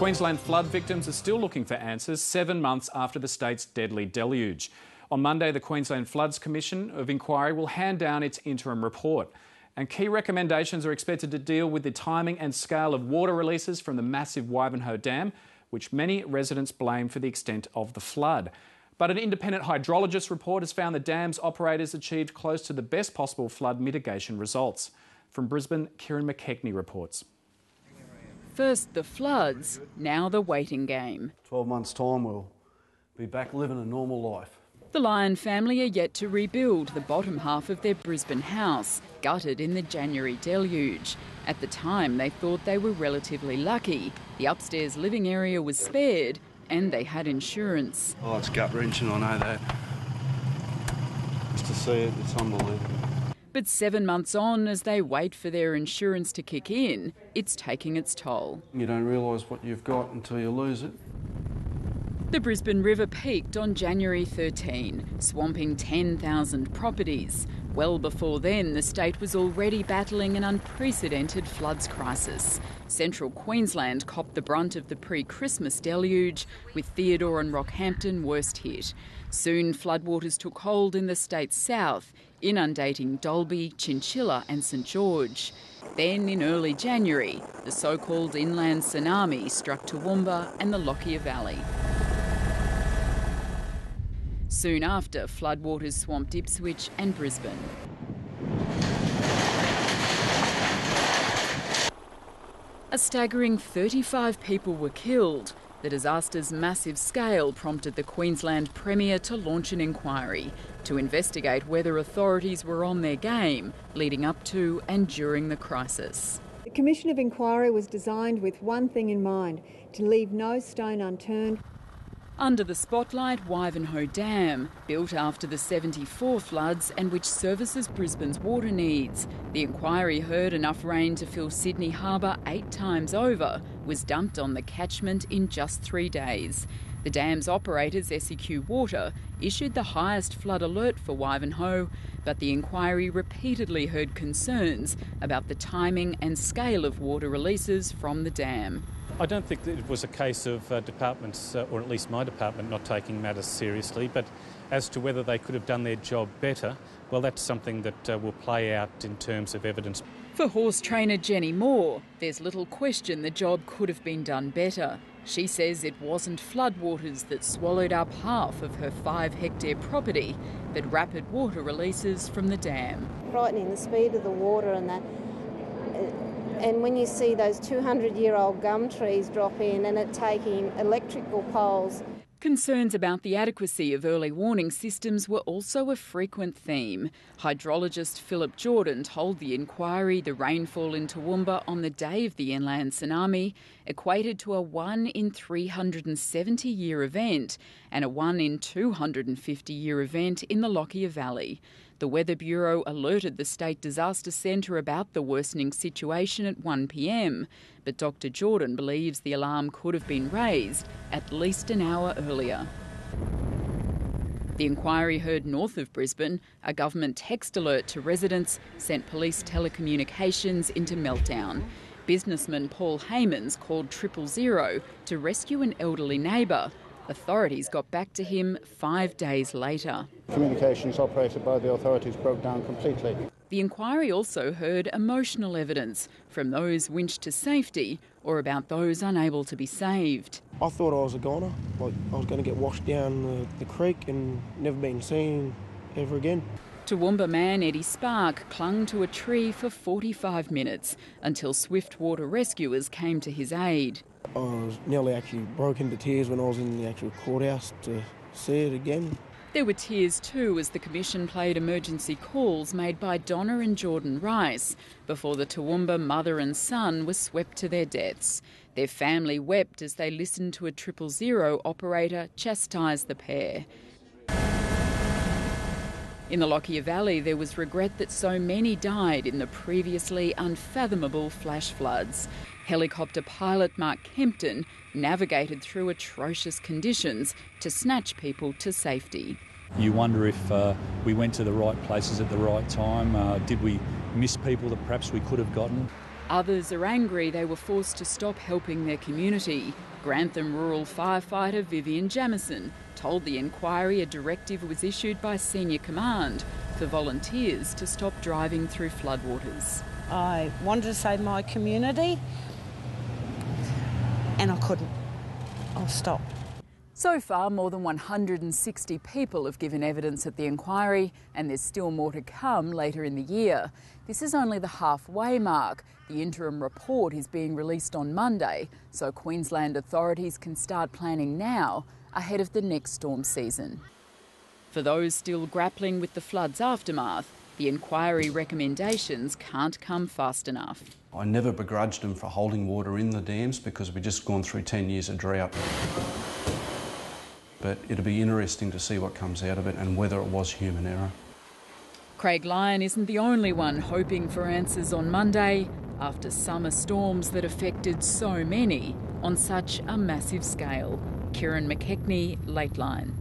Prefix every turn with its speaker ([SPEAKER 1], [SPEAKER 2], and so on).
[SPEAKER 1] Queensland flood victims are still looking for answers 7 months after the state's deadly deluge. On Monday, the Queensland Floods Commission of Inquiry will hand down its interim report. And key recommendations are expected to deal with the timing and scale of water releases from the massive Wivenhoe Dam, which many residents blame for the extent of the flood. But an independent hydrologist report has found the dam's operators achieved close to the best possible flood mitigation results. From Brisbane, Kieran McKechnie reports.
[SPEAKER 2] First the floods, now the waiting game.
[SPEAKER 3] 12 months' time we'll be back living a normal life.
[SPEAKER 2] The Lyon family are yet to rebuild the bottom half of their Brisbane house, gutted in the January deluge. At the time, they thought they were relatively lucky. The upstairs living area was spared and they had insurance.
[SPEAKER 3] Oh, it's gut-wrenching, I know that. Just to see it, it's unbelievable.
[SPEAKER 2] But 7 months on, as they wait for their insurance to kick in, it's taking its toll.
[SPEAKER 3] You don't realise what you've got until you lose it.
[SPEAKER 2] The Brisbane River peaked on January 13, swamping 10,000 properties. Well before then, the state was already battling an unprecedented floods crisis. Central Queensland copped the brunt of the pre-Christmas deluge, with Theodore and Rockhampton worst hit. Soon, floodwaters took hold in the state's south, inundating Dalby, Chinchilla and St George. Then, in early January, the so-called inland tsunami struck Toowoomba and the Lockyer Valley. Soon after, floodwaters swamped Ipswich and Brisbane. A staggering 35 people were killed. The disaster's massive scale prompted the Queensland Premier to launch an inquiry to investigate whether authorities were on their game leading up to and during the crisis.
[SPEAKER 4] The Commission of Inquiry was designed with one thing in mind: to leave no stone unturned.
[SPEAKER 2] Under the spotlight, Wivenhoe Dam, built after the 74 floods and which services Brisbane's water needs. The inquiry heard enough rain to fill Sydney Harbour 8 times over was dumped on the catchment in just 3 days. The dam's operators, SEQ Water, issued the highest flood alert for Wivenhoe, but the inquiry repeatedly heard concerns about the timing and scale of water releases from the dam.
[SPEAKER 5] I don't think that it was a case of departments, or at least my department, not taking matters seriously, but as to whether they could have done their job better, well, that's something that will play out in terms of evidence.
[SPEAKER 2] For horse trainer Jenny Moore, there's little question the job could have been done better. She says it wasn't floodwaters that swallowed up half of her 5-hectare property, but rapid water releases from the dam.
[SPEAKER 6] Frightening, the speed of the water and that. And when you see those 200-year-old gum trees drop in and it taking electrical poles.
[SPEAKER 2] Concerns about the adequacy of early warning systems were also a frequent theme. Hydrologist Philip Jordan told the inquiry the rainfall in Toowoomba on the day of the inland tsunami equated to a 1 in 370-year event and a 1 in 250-year event in the Lockyer Valley. The Weather Bureau alerted the State Disaster Centre about the worsening situation at 1 p.m, but Dr Jordan believes the alarm could have been raised at least an hour earlier. The inquiry heard north of Brisbane. A government text alert to residents sent police telecommunications into meltdown. Businessman Paul Haymans called 000 to rescue an elderly neighbour. Authorities got back to him 5 days later.
[SPEAKER 7] Communications operated by the authorities broke down completely.
[SPEAKER 2] The inquiry also heard emotional evidence from those winched to safety or about those unable to be saved.
[SPEAKER 8] I thought I was a goner, like I was going to get washed down the creek and never been seen ever again.
[SPEAKER 2] Toowoomba man Eddie Spark clung to a tree for 45 minutes until swift water rescuers came to his aid.
[SPEAKER 8] I was nearly actually broke into tears when I was in the actual courthouse to see it again.
[SPEAKER 2] There were tears too as the Commission played emergency calls made by Donna and Jordan Rice before the Toowoomba mother and son were swept to their deaths. Their family wept as they listened to a 000 operator chastise the pair. In the Lockyer Valley, there was regret that so many died in the previously unfathomable flash floods. Helicopter pilot Mark Kempton navigated through atrocious conditions to snatch people to safety.
[SPEAKER 9] You wonder if we went to the right places at the right time. Did we miss people that perhaps we could have gotten?
[SPEAKER 2] Others are angry they were forced to stop helping their community. Grantham rural firefighter Vivian Jamieson told the inquiry a directive was issued by senior command for volunteers to stop driving through floodwaters.
[SPEAKER 10] I wanted to save my community and I couldn't. I'll stop.
[SPEAKER 2] So far, more than 160 people have given evidence at the inquiry, and there's still more to come later in the year. This is only the halfway mark. The interim report is being released on Monday, so Queensland authorities can start planning now ahead of the next storm season. For those still grappling with the flood's aftermath, the inquiry recommendations can't come fast enough.
[SPEAKER 3] I never begrudged them for holding water in the dams because we've just gone through 10 years of drought. But it'll be interesting to see what comes out of it and whether it was human error.
[SPEAKER 2] Craig Lyon isn't the only one hoping for answers on Monday after summer storms that affected so many on such a massive scale. Kieran McKechnie, Lateline.